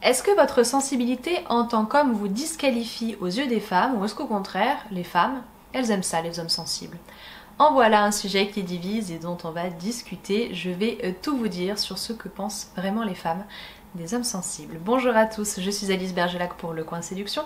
Est-ce que votre sensibilité en tant qu'homme vous disqualifie aux yeux des femmes ou est-ce qu'au contraire, les femmes, elles aiment ça, les hommes sensibles? En voilà un sujet qui divise et dont on va discuter. Je vais tout vous dire sur ce que pensent vraiment les femmes des hommes sensibles. Bonjour à tous, je suis Alice Bergelac pour Le Coin Séduction,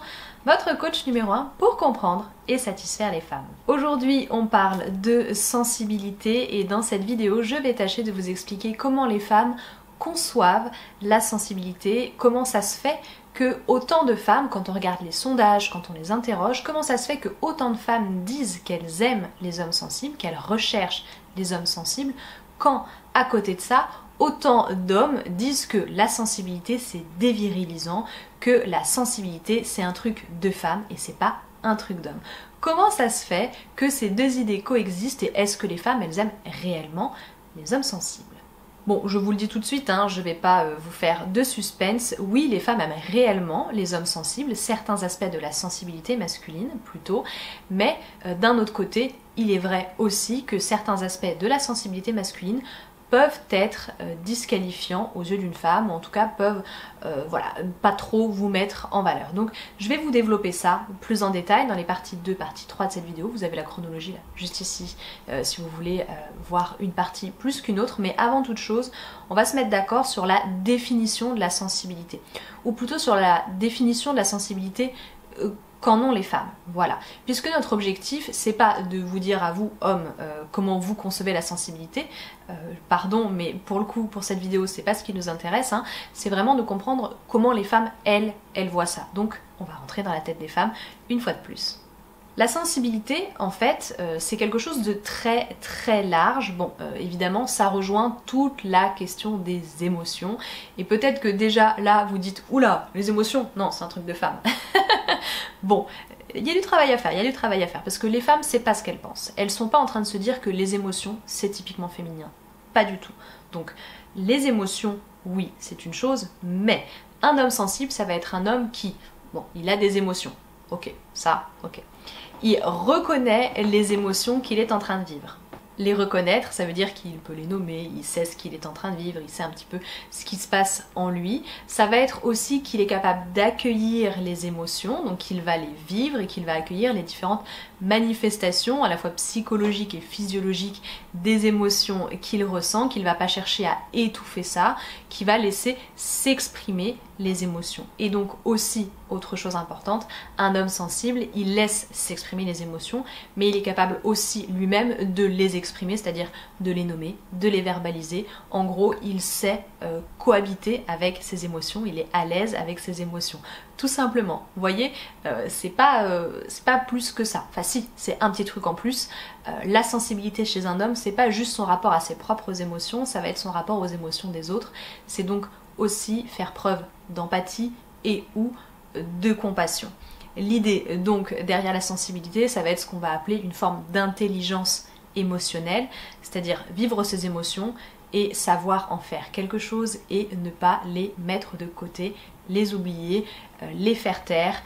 votre coach numéro 1 pour comprendre et satisfaire les femmes. Aujourd'hui, on parle de sensibilité et dans cette vidéo, je vais tâcher de vous expliquer comment les femmes conçoivent la sensibilité, comment ça se fait que autant de femmes, quand on regarde les sondages, quand on les interroge, comment ça se fait que autant de femmes disent qu'elles aiment les hommes sensibles, qu'elles recherchent les hommes sensibles, quand à côté de ça, autant d'hommes disent que la sensibilité c'est dévirilisant, que la sensibilité c'est un truc de femme et c'est pas un truc d'homme. Comment ça se fait que ces deux idées coexistent et est-ce que les femmes elles aiment réellement les hommes sensibles? Bon, je vous le dis tout de suite, hein, je vais pas vous faire de suspense. Oui, les femmes aiment réellement les hommes sensibles, certains aspects de la sensibilité masculine plutôt, mais d'un autre côté, il est vrai aussi que certains aspects de la sensibilité masculine peuvent être disqualifiants aux yeux d'une femme, ou en tout cas peuvent voilà, pas trop vous mettre en valeur. Donc je vais vous développer ça plus en détail dans les parties 2, partie 3 de cette vidéo. Vous avez la chronologie là, juste ici, si vous voulez voir une partie plus qu'une autre. Mais avant toute chose, on va se mettre d'accord sur la définition de la sensibilité. Ou plutôt sur la définition de la sensibilité qu'en ont les femmes, voilà. Puisque notre objectif, c'est pas de vous dire à vous, hommes, comment vous concevez la sensibilité, pardon, mais pour le coup, pour cette vidéo, c'est pas ce qui nous intéresse, hein. C'est vraiment de comprendre comment les femmes, elles voient ça. Donc, on va rentrer dans la tête des femmes une fois de plus. La sensibilité, en fait, c'est quelque chose de très très large. Bon, évidemment, ça rejoint toute la question des émotions. Et peut-être que déjà, là, vous dites « Oula, les émotions, non, c'est un truc de femme. » Bon, il y a du travail à faire, il y a du travail à faire. Parce que les femmes, c'est pas ce qu'elles pensent. Elles sont pas en train de se dire que les émotions, c'est typiquement féminin. Pas du tout. Donc, les émotions, oui, c'est une chose, mais un homme sensible, ça va être un homme qui, bon, il a des émotions. Ok, ça, ok. Il reconnaît les émotions qu'il est en train de vivre. Les reconnaître, ça veut dire qu'il peut les nommer, il sait ce qu'il est en train de vivre, il sait un petit peu ce qui se passe en lui. Ça va être aussi qu'il est capable d'accueillir les émotions, donc qu'il va les vivre et qu'il va accueillir les différentes manifestations, à la fois psychologiques et physiologiques, des émotions qu'il ressent, qu'il va pas chercher à étouffer ça, qu'il va laisser s'exprimer les émotions. Et donc aussi, autre chose importante, un homme sensible, il laisse s'exprimer les émotions, mais il est capable aussi lui-même de les exprimer, c'est-à-dire de les nommer, de les verbaliser. En gros, il sait cohabiter avec ses émotions, il est à l'aise avec ses émotions. Tout simplement, vous voyez, c'est pas plus que ça. Enfin si, c'est un petit truc en plus. La sensibilité chez un homme, c'est pas juste son rapport à ses propres émotions, ça va être son rapport aux émotions des autres. C'est donc aussi faire preuve d'empathie et ou de compassion. L'idée donc derrière la sensibilité, ça va être ce qu'on va appeler une forme d'intelligence émotionnelle, c'est-à-dire vivre ses émotions et savoir en faire quelque chose et ne pas les mettre de côté, les oublier, les faire taire,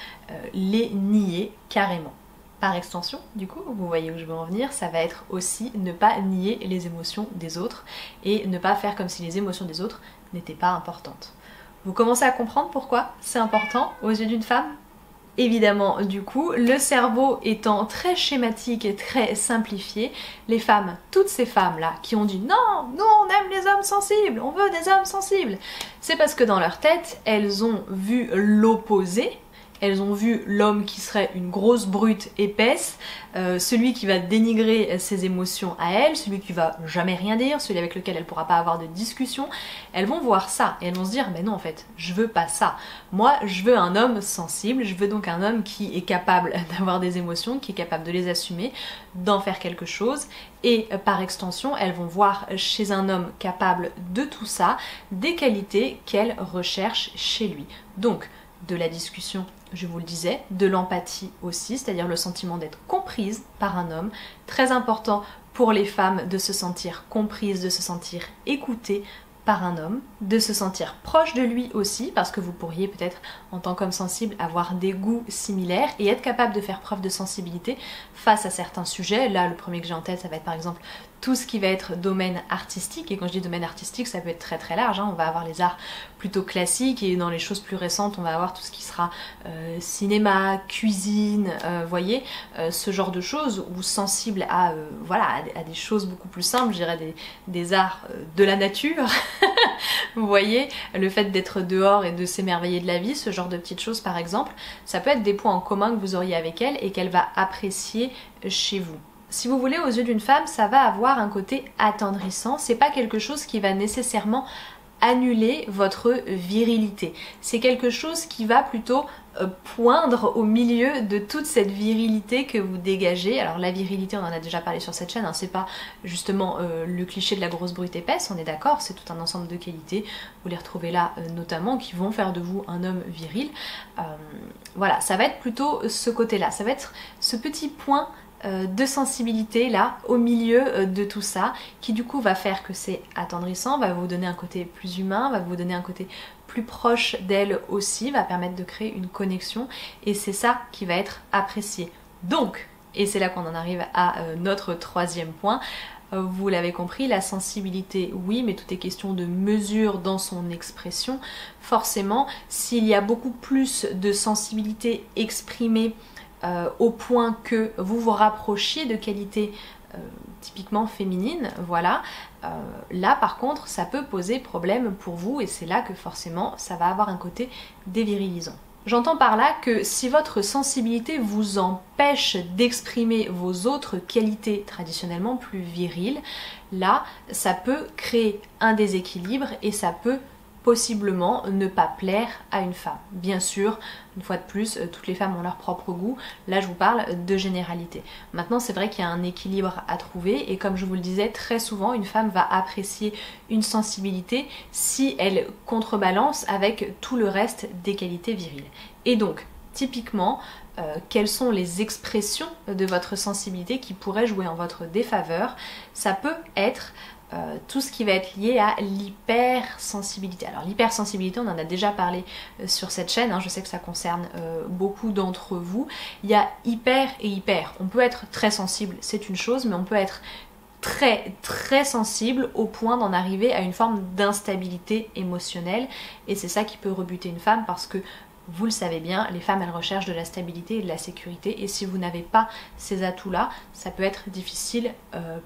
les nier carrément. Par extension, du coup, vous voyez où je veux en venir, ça va être aussi ne pas nier les émotions des autres et ne pas faire comme si les émotions des autres n'étaient pas importantes. Vous commencez à comprendre pourquoi c'est important aux yeux d'une femme ? Évidemment, du coup, le cerveau étant très schématique et très simplifié, les femmes, toutes ces femmes-là qui ont dit « Non, nous on aime les hommes sensibles, on veut des hommes sensibles », c'est parce que dans leur tête, elles ont vu l'opposé. Elles ont vu l'homme qui serait une grosse brute épaisse, celui qui va dénigrer ses émotions à elle, celui qui va jamais rien dire, celui avec lequel elle pourra pas avoir de discussion. Elles vont voir ça et elles vont se dire mais non en fait, je veux pas ça. Moi, je veux un homme sensible, je veux donc un homme qui est capable d'avoir des émotions, qui est capable de les assumer, d'en faire quelque chose. Et par extension, elles vont voir chez un homme capable de tout ça des qualités qu'elles recherchent chez lui. Donc, de la discussion, je vous le disais, de l'empathie aussi, c'est-à-dire le sentiment d'être comprise par un homme. Très important pour les femmes de se sentir comprises, de se sentir écoutées par un homme, de se sentir proche de lui aussi, parce que vous pourriez peut-être en tant qu'homme sensible avoir des goûts similaires et être capable de faire preuve de sensibilité face à certains sujets. Là, le premier que j'ai en tête, ça va être par exemple tout ce qui va être domaine artistique, et quand je dis domaine artistique ça peut être très très large, hein. On va avoir les arts plutôt classiques et dans les choses plus récentes on va avoir tout ce qui sera cinéma, cuisine, voyez, ce genre de choses, ou sensible à, voilà, à des choses beaucoup plus simples, je dirais des arts de la nature, vous voyez, le fait d'être dehors et de s'émerveiller de la vie, ce genre de petites choses par exemple, ça peut être des points en commun que vous auriez avec elle et qu'elle va apprécier chez vous. Si vous voulez, aux yeux d'une femme, ça va avoir un côté attendrissant. C'est pas quelque chose qui va nécessairement annuler votre virilité. C'est quelque chose qui va plutôt poindre au milieu de toute cette virilité que vous dégagez. Alors la virilité, on en a déjà parlé sur cette chaîne, hein, c'est pas justement le cliché de la grosse brute épaisse, on est d'accord, c'est tout un ensemble de qualités, vous les retrouvez là notamment, qui vont faire de vous un homme viril. Voilà, ça va être plutôt ce côté-là, ça va être ce petit point de sensibilité là au milieu de tout ça qui du coup va faire que c'est attendrissant, va vous donner un côté plus humain, va vous donner un côté plus proche d'elle aussi, va permettre de créer une connexion et c'est ça qui va être apprécié. Donc, et c'est là qu'on en arrive à notre troisième point, vous l'avez compris, la sensibilité oui, mais tout est question de mesure dans son expression. Forcément, s'il y a beaucoup plus de sensibilité exprimée au point que vous vous rapprochiez de qualités typiquement féminines, voilà, là par contre ça peut poser problème pour vous et c'est là que forcément ça va avoir un côté dévirilisant. J'entends par là que si votre sensibilité vous empêche d'exprimer vos autres qualités traditionnellement plus viriles, là ça peut créer un déséquilibre et ça peut possiblement ne pas plaire à une femme. Bien sûr, une fois de plus, toutes les femmes ont leur propre goût. Là, je vous parle de généralité. Maintenant, c'est vrai qu'il y a un équilibre à trouver et comme je vous le disais, très souvent, une femme va apprécier une sensibilité si elle contrebalance avec tout le reste des qualités viriles. Et donc, typiquement, quelles sont les expressions de votre sensibilité qui pourraient jouer en votre défaveur? Ça peut être tout ce qui va être lié à l'hypersensibilité. Alors l'hypersensibilité, on en a déjà parlé sur cette chaîne, hein, je sais que ça concerne beaucoup d'entre vous. Il y a hyper et hyper. On peut être très sensible, c'est une chose, mais on peut être très très sensible au point d'en arriver à une forme d'instabilité émotionnelle et c'est ça qui peut rebuter une femme parce que vous le savez bien, les femmes elles recherchent de la stabilité et de la sécurité et si vous n'avez pas ces atouts-là, ça peut être difficile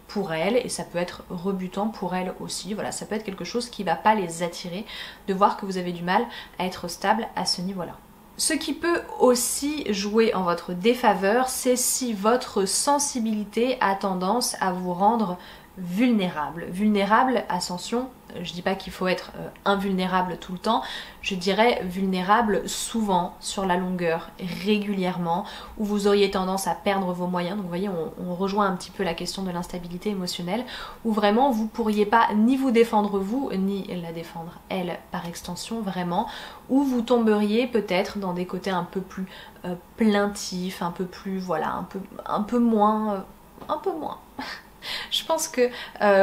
pour elles et ça peut être rebutant pour elles aussi. Voilà, ça peut être quelque chose qui ne va pas les attirer de voir que vous avez du mal à être stable à ce niveau-là. Ce qui peut aussi jouer en votre défaveur, c'est si votre sensibilité a tendance à vous rendre vulnérable. Vulnérable, attention, je dis pas qu'il faut être invulnérable tout le temps, je dirais vulnérable souvent, sur la longueur, régulièrement, où vous auriez tendance à perdre vos moyens. Donc vous voyez, on rejoint un petit peu la question de l'instabilité émotionnelle, où vraiment vous pourriez pas ni vous défendre vous, ni la défendre elle par extension, vraiment, où vous tomberiez peut-être dans des côtés un peu plus plaintifs, un peu plus, voilà, un peu moins. Je pense que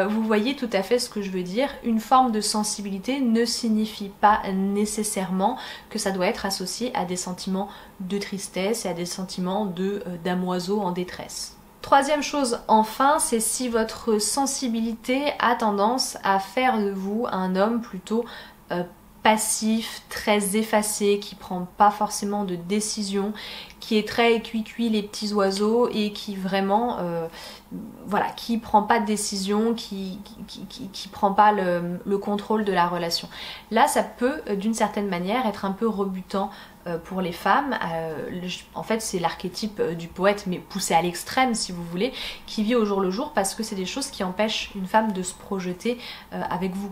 vous voyez tout à fait ce que je veux dire. Une forme de sensibilité ne signifie pas nécessairement que ça doit être associé à des sentiments de tristesse et à des sentiments d'amoiseau en détresse. Troisième chose enfin, c'est si votre sensibilité a tendance à faire de vous un homme plutôt passif, très effacé, qui prend pas forcément de décision, qui est très cuit-cuit les petits oiseaux et qui vraiment, voilà, qui prend pas de décision, qui prend pas le contrôle de la relation. Là, ça peut d'une certaine manière être un peu rebutant pour les femmes. En fait, c'est l'archétype du poète, mais poussé à l'extrême, si vous voulez, qui vit au jour le jour parce que c'est des choses qui empêchent une femme de se projeter avec vous.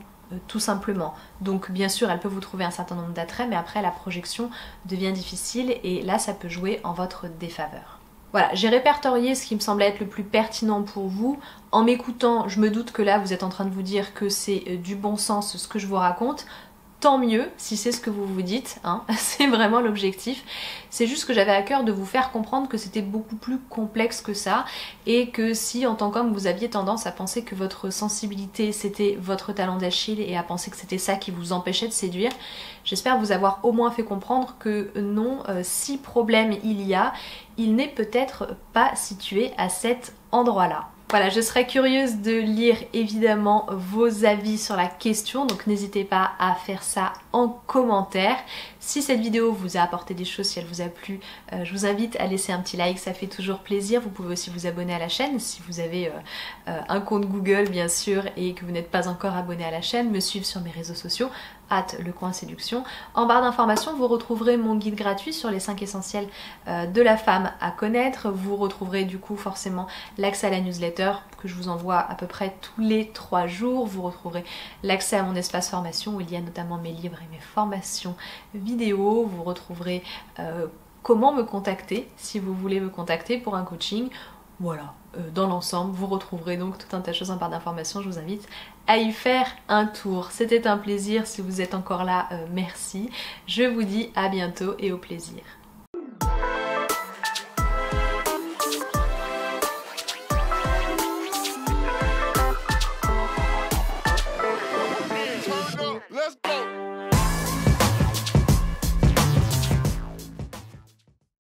Tout simplement. Donc bien sûr elle peut vous trouver un certain nombre d'attraits mais après la projection devient difficile et là ça peut jouer en votre défaveur. Voilà, j'ai répertorié ce qui me semblait être le plus pertinent pour vous. En m'écoutant, je me doute que là vous êtes en train de vous dire que c'est du bon sens ce que je vous raconte. Tant mieux si c'est ce que vous vous dites, hein. C'est vraiment l'objectif. C'est juste que j'avais à cœur de vous faire comprendre que c'était beaucoup plus complexe que ça et que si en tant qu'homme vous aviez tendance à penser que votre sensibilité c'était votre talon d'Achille et à penser que c'était ça qui vous empêchait de séduire, j'espère vous avoir au moins fait comprendre que non, si problème il y a, il n'est peut-être pas situé à cet endroit-là. Voilà, je serais curieuse de lire évidemment vos avis sur la question, donc n'hésitez pas à faire ça en commentaire. Si cette vidéo vous a apporté des choses, si elle vous a plu, je vous invite à laisser un petit like, ça fait toujours plaisir. Vous pouvez aussi vous abonner à la chaîne si vous avez un compte Google bien sûr et que vous n'êtes pas encore abonné à la chaîne, me suivre sur mes réseaux sociaux, @lecoinséduction. En barre d'informations, vous retrouverez mon guide gratuit sur les 5 essentiels de la femme à connaître. Vous retrouverez du coup forcément l'accès à la newsletter que je vous envoie à peu près tous les 3 jours. Vous retrouverez l'accès à mon espace formation où il y a notamment mes livres et mes formations vidéo. Vous retrouverez comment me contacter si vous voulez me contacter pour un coaching. Voilà, dans l'ensemble, vous retrouverez donc tout un tas de choses en barre d'informations. Je vous invite à y faire un tour. C'était un plaisir. Si vous êtes encore là, merci. Je vous dis à bientôt et au plaisir.